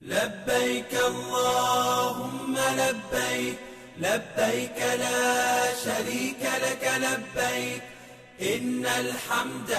لبيك اللهم لبيك لبيك لا شريك لك لبيك إن الحمد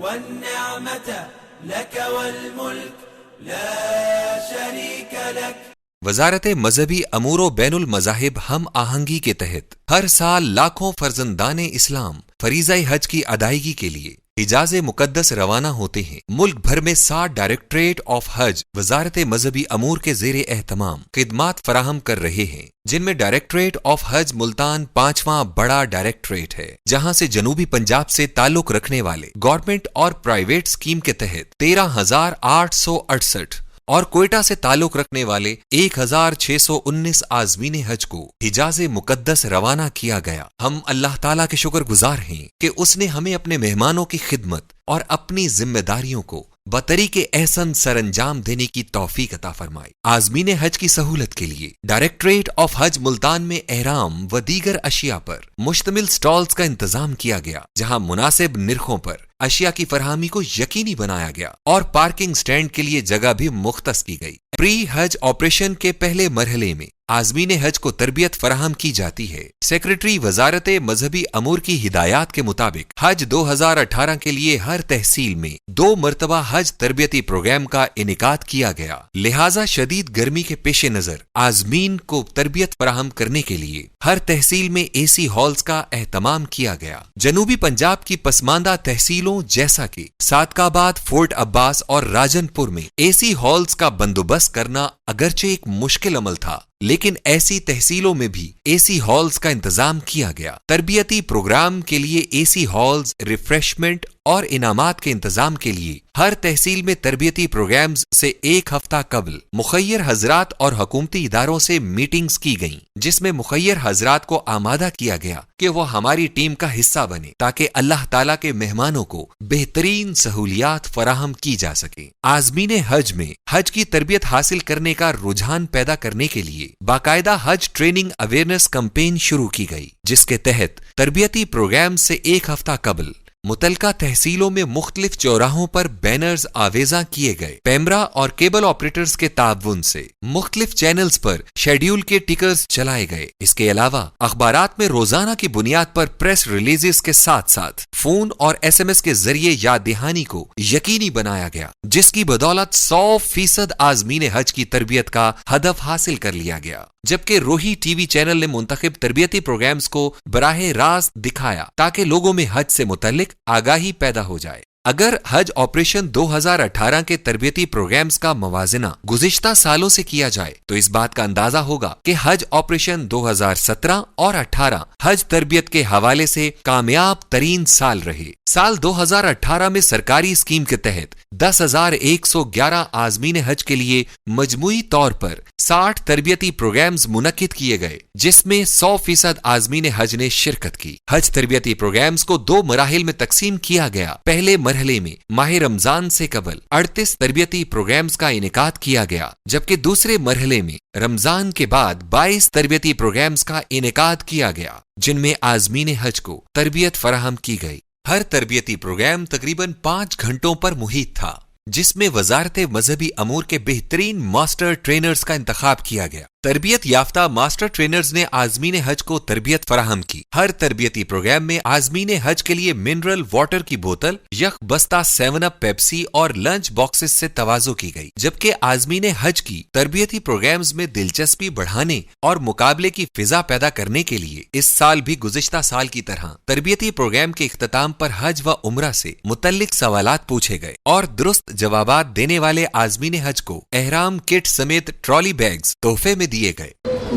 والنعمة لك والملك لا شريك لك۔ وزارت مذہبی امور و بین المذاہب ہم آہنگی کے تحت ہر سال لاکھوں فرزندان اسلام فریضہ حج کی ادائیگی کے لیے حجاز مقدس روانہ ہوتے ہیں۔ ملک بھر میں 60 ڈائریکٹریٹ آف حج وزارت مذہبی امور کے زیر اہتمام خدمات فراہم کر رہے ہیں، جن میں ڈائریکٹریٹ آف حج ملتان 5واں بڑا ڈائریکٹریٹ ہے، جہاں سے جنوبی پنجاب سے تعلق رکھنے والے گورنمنٹ اور پرائیویٹ اسکیم کے تحت 13,868 اور کوئٹہ سے تعلق رکھنے والے 1,619 عازمین حج کو حجاز مقدس روانہ کیا گیا۔ ہم اللہ تعالیٰ کے شکر گزار ہیں کہ اس نے ہمیں اپنے مہمانوں کی خدمت اور اپنی ذمہ داریوں کو بطریق احسن سر انجام دینے کی توفیق عطا فرمائی۔ عازمین حج کی سہولت کے لیے ڈائریکٹریٹ آف حج ملتان میں احرام و دیگر اشیاء پر مشتمل سٹالز کا انتظام کیا گیا، جہاں مناسب نرخوں پر اشیاء کی فراہمی کو یقینی بنایا گیا اور پارکنگ سٹینڈ کے لیے جگہ بھی مختص کی گئی۔ پری حج آپریشن کے پہلے مرحلے میں عازمین حج کو تربیت فراہم کی جاتی ہے۔ سیکریٹری وزارت مذہبی امور کی ہدایات کے مطابق حج 2018 کے لیے ہر تحصیل میں 2 مرتبہ حج تربیتی پروگرام کا انعقاد کیا گیا، لہٰذا شدید گرمی کے پیش نظر عازمین کو تربیت فراہم کرنے کے لیے ہر تحصیل میں اے سی ہالز کا اہتمام کیا گیا۔ جنوبی پنجاب کی پسماندہ تحصیلوں جیسا کہ صادق آباد، فورٹ عباس اور راجن پور میں اے سی ہالز کا بندوبست کرنا اگرچہ ایک مشکل عمل تھا، لیکن ایسی تحصیلوں میں بھی اے سی ہالز کا انتظام کیا گیا۔ تربیتی پروگرام کے لیے اے سی ہالز، ریفریشمنٹ اور انعامات کے انتظام کے لیے ہر تحصیل میں تربیتی پروگرامز سے 1 ہفتہ قبل مخیر حضرات اور حکومتی اداروں سے میٹنگز کی گئیں، جس میں مخیر حضرات کو آمادہ کیا گیا کہ وہ ہماری ٹیم کا حصہ بنے تاکہ اللہ تعالیٰ کے مہمانوں کو بہترین سہولیات فراہم کی جا سکیں۔ عازمین حج میں حج کی تربیت حاصل کرنے کا رجحان پیدا کرنے کے لیے باقاعدہ حج ٹریننگ اویئرنیس کمپین شروع کی گئی، جس کے تحت تربیتی پروگرام سے 1 ہفتہ قبل متعلقہ تحصیلوں میں مختلف چوراہوں پر بینرز آویزاں کیے گئے۔ پیمرا اور کیبل آپریٹرز کے تعاون سے مختلف چینلز پر شیڈیول کے ٹکرز چلائے گئے۔ اس کے علاوہ اخبارات میں روزانہ کی بنیاد پر پریس ریلیزز کے ساتھ ساتھ فون اور SMS کے ذریعے یاد دہانی کو یقینی بنایا گیا، جس کی بدولت 100% عازمین حج کی تربیت کا ہدف حاصل کر لیا گیا، جبکہ روہی ٹی وی چینل نے منتخب تربیتی پروگرامز کو براہ راست دکھایا تاکہ لوگوں میں حج سے متعلق آگاہی پیدا ہو جائے۔ اگر حج آپریشن 2018 کے تربیتی پروگرامز کا موازنہ گزشتہ سالوں سے کیا جائے تو اس بات کا اندازہ ہوگا کہ حج آپریشن 2017 اور 18 حج تربیت کے حوالے سے کامیاب ترین سال رہے۔ سال 2018 میں سرکاری اسکیم کے تحت 10,111 عازمین حج کے لیے مجموعی طور پر 60 تربیتی پروگرامز منعقد کیے گئے، جس میں 100% عازمین حج نے شرکت کی۔ حج تربیتی پروگرامز کو 2 مراحل میں تقسیم کیا گیا۔ پہلے مرحلے میں ماہ رمضان سے قبل 38 تربیتی پروگرامز کا انعقاد کیا گیا، جبکہ دوسرے مرحلے میں رمضان کے بعد 22 تربیتی پروگرامز کا انعقاد کیا گیا، جن میں عازمین حج کو تربیت فراہم کی گئی۔ ہر تربیتی پروگرام تقریباً 5 گھنٹوں پر محیط تھا، جس میں وزارت مذہبی امور کے بہترین ماسٹر ٹرینرز کا انتخاب کیا گیا۔ تربیت یافتہ ماسٹر ٹرینرز نے عازمین حج کو تربیت فراہم کی۔ ہر تربیتی پروگرام میں عازمین حج کے لیے منرل واٹر کی بوتل، یک بستہ 7 اپ، پیپسی اور لنچ باکسز سے تواضع کی گئی، جبکہ عازمین حج کی تربیتی پروگرامز میں دلچسپی بڑھانے اور مقابلے کی فضا پیدا کرنے کے لیے اس سال بھی گزشتہ سال کی طرح تربیتی پروگرام کے اختتام پر حج و عمرہ سے متعلق سوالات پوچھے گئے اور درست جوابات دینے والے عازمین حج کو احرام کٹ سمیت ٹرالی بیگز تحفے میں دیے گئے۔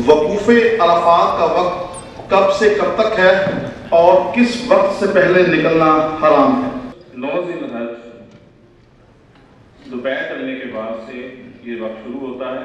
وقوف عرفات کا وقت کب سے کب تک ہے اور کس وقت سے پہلے نکلنا حرام ہے؟ 9 ذی الحج دوپہر ڈلنے کے بعد سے یہ وقت شروع ہوتا ہے۔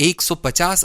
150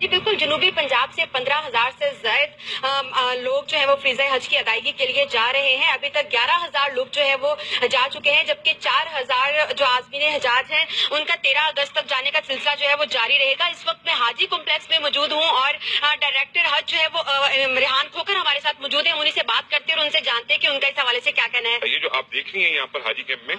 جی بالکل، جنوبی پنجاب سے 15,000 سے زائد لوگ جو ہے وہ فریضہ حج کی ادائیگی کے لیے جا رہے ہیں. ابھی تک 11,000 لوگ جو ہے وہ جا چکے ہیں، جبکہ 4,000 جو عازمین حجاج ہیں ان کا 13 اگست تک جانے کا سلسلہ جو ہے وہ جاری رہے گا. اس وقت میں حاجی کمپلیکس میں موجود ہوں اور ڈائریکٹر حج جو ہے وہ ریحان کھوکر ہمارے ساتھ موجود ہیں. انہیں سے بات کرتے اور ان سے جانتے ہیں کہ ان کا اس حوالے سے کیا کہنا ہے. یہ جو آپ دیکھ رہی ہیں یہاں پر حاجی کیمپ میں،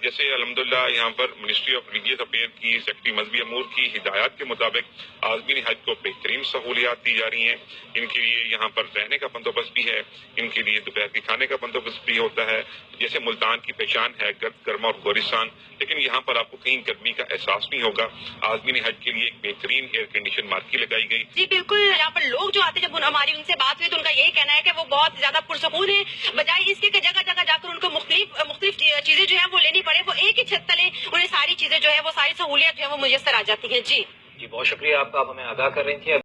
جیسے الحمدللہ یہاں پر منسٹری آف ریلیجیس افیئر کی سیکرٹری مذہبی امور کی ہدایات کے مطابق عازمین حج کو بہترین سہولیات دی جا رہی ہیں. ان کے لیے یہاں پر رہنے کا بندوبست بھی ہے، ان کے لیے دوپہر کے کھانے کا بندوبست بھی ہوتا ہے. جیسے ملتان کی پہچان ہے گرد گرما اور گورستان، لیکن یہاں پر آپ کو کہیں گرمی کا احساس نہیں ہوگا. عازمین حج کے لیے ایک بہترین ایئر کنڈیشن مارکی لگائی گئی. جی بالکل، یہاں پر لوگ جو آتے ہیں، جب ہماری ان سے بات ہوئی تو ان کا یہی کہنا ہے کہ وہ بہت زیادہ پرسکون ہے، بجائے اس کے کہ جگہ جگہ جا کر ان کو مختلف چیزیں جو ہیں وہ لینی پڑے، وہ ایک ہی چھت تلے انہیں ساری چیزیں جو ہے وہ ساری سہولیات جو ہے وہ میسر آ جاتی ہیں. جی بہت شکریہ آپ کا، آپ ہمیں آگاہ کر رہی تھی.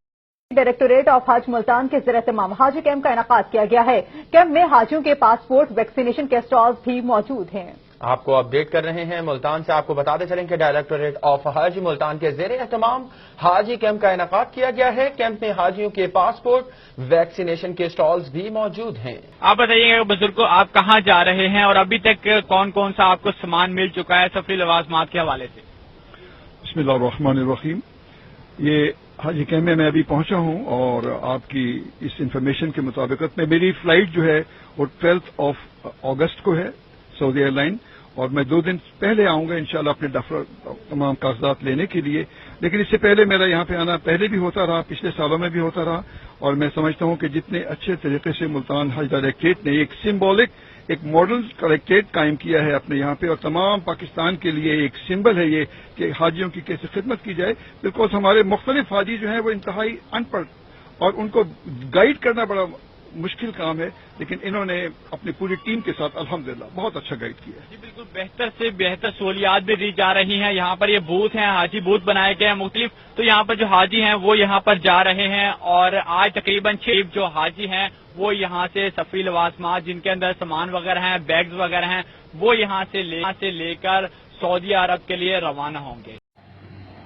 ڈائریکٹوریٹ آف حج ملتان کے زیر اہتمام حاجی کیمپ کا انعقاد کیا گیا ہے. کیمپ میں حاجیوں کے پاسپورٹ ویکسینیشن کے اسٹالز بھی موجود ہیں. آپ کو اپڈیٹ کر رہے ہیں ملتان سے. آپ کو بتاتے چلیں کہ ڈائریکٹوریٹ آف حج ملتان کے زیر اہتمام حاجی کیمپ کا انعقاد کیا گیا ہے. کیمپ میں حاجیوں کے پاسپورٹ ویکسینیشن کے اسٹالز بھی موجود ہیں. آپ بتائیے گا بزرگوں، آپ کہاں جا رہے ہیں اور ابھی تک کون کون سا آپ کو سامان مل چکا ہے سفری لوازمات کے حوالے سے؟ بسم اللہ الرحمن الرحیم. یہ حاجی کیمپ میں ابھی پہنچا ہوں اور آپ کی اس انفارمیشن کے مطابق میں میری فلائٹ جو ہے وہ 12 اگست کو ہے سعودی ایئر لائن، اور میں 2 دن پہلے آؤں گا انشاءاللہ اپنے تمام کاغذات لینے کے لیے. لیکن اس سے پہلے میرا یہاں پہ آنا پہلے بھی ہوتا رہا، پچھلے سالوں میں بھی ہوتا رہا، اور میں سمجھتا ہوں کہ جتنے اچھے طریقے سے ملتان حج ڈائریکٹریٹ نے ایک سمبولک ایک ماڈل کلیکٹریٹ قائم کیا ہے اپنے یہاں پہ، اور تمام پاکستان کے لیے ایک سمبل ہے یہ کہ حاجیوں کی کیسے خدمت کی جائے. بالکل ہمارے مختلف حاجی جو ہیں وہ انتہائی ان پڑھ اور ان کو گائیڈ کرنا بڑا مشکل کام ہے، لیکن انہوں نے اپنی پوری ٹیم کے ساتھ الحمدللہ بہت اچھا گائیڈ کیا ہے. جی بالکل، بہتر سے بہتر سہولیات بھی دی جا رہی ہیں. یہاں پر یہ بوتھ ہیں، حاجی بوتھ بنائے گئے ہیں مختلف، تو یہاں پر جو حاجی ہیں وہ یہاں پر جا رہے ہیں، اور آج تقریباً 6 جو حاجی ہیں وہ یہاں سے سفری لوازمات جن کے اندر سامان وغیرہ ہیں، بیگز وغیرہ ہیں، وہ یہاں سے لے کر سعودی عرب کے لیے روانہ ہوں گے.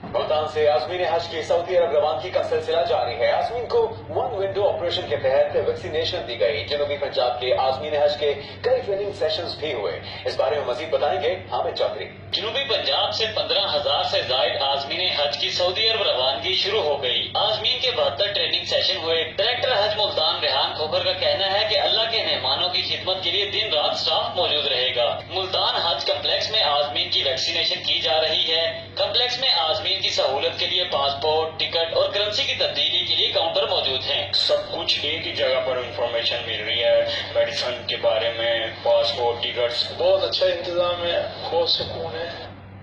ملتان سے عازمین حج کی سعودی عرب روانگی کا سلسلہ جاری ہے. عازمین کو 1 ونڈو آپریشن کے تحت ویکسینیشن دی گئی. جنوبی پنجاب کے عازمین حج کے کئی ٹریننگ سیشنز بھی ہوئے. اس بارے میں مزید بتائیں گے حامد چودھری. جنوبی پنجاب سے 15,000 سے زائد عازمین حج کی سعودی عرب روانگی شروع ہو گئی. عازمین کے 72 ٹریننگ سیشن ہوئے. ڈائریکٹر حج ملتان ریحان کھوکر کا کہنا ہے کہ اللہ کے مہمانوں کی خدمت کے لیے دن رات سٹاف موجود رہے گا. ملتان حج کمپلیکس میں عازمین کی ویکسینیشن کی جا رہی ہے. کمپلیکس میں عازمین کی سہولت کے لیے پاسپورٹ، ٹکٹ اور کرنسی کی تبدیلی کے لیے کاؤنٹر موجود ہیں. سب کچھ ایک ہی جگہ پر انفارمیشن مل رہی ہے. میڈیسن کے بارے میں، پاسپورٹ، ٹکٹس، بہت اچھا انتظام ہے، بہت سکون ہے.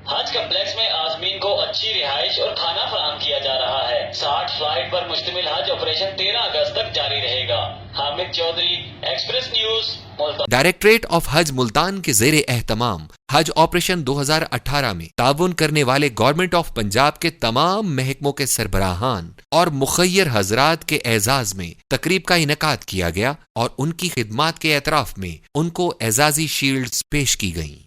حج کمپلیکس میں عازمین کو اچھی رہائش اور کھانا فراہم کیا جا رہا ہے. 60 فلائٹ پر مشتمل حج آپریشن 13 اگست تک جاری رہے گا. Hamid Chaudhry, express news, Multan. Directorate of Hajj Multan کے زیر اہتمام حج آپریشن 2018 میں تعاون کرنے والے گورنمنٹ آف پنجاب کے تمام محکموں کے سربراہان اور مخیر حضرات کے اعزاز میں تقریب کا انعقاد کیا گیا اور ان کی خدمات کے اعتراف میں ان کو اعزازی شیلڈز پیش کی گئیں.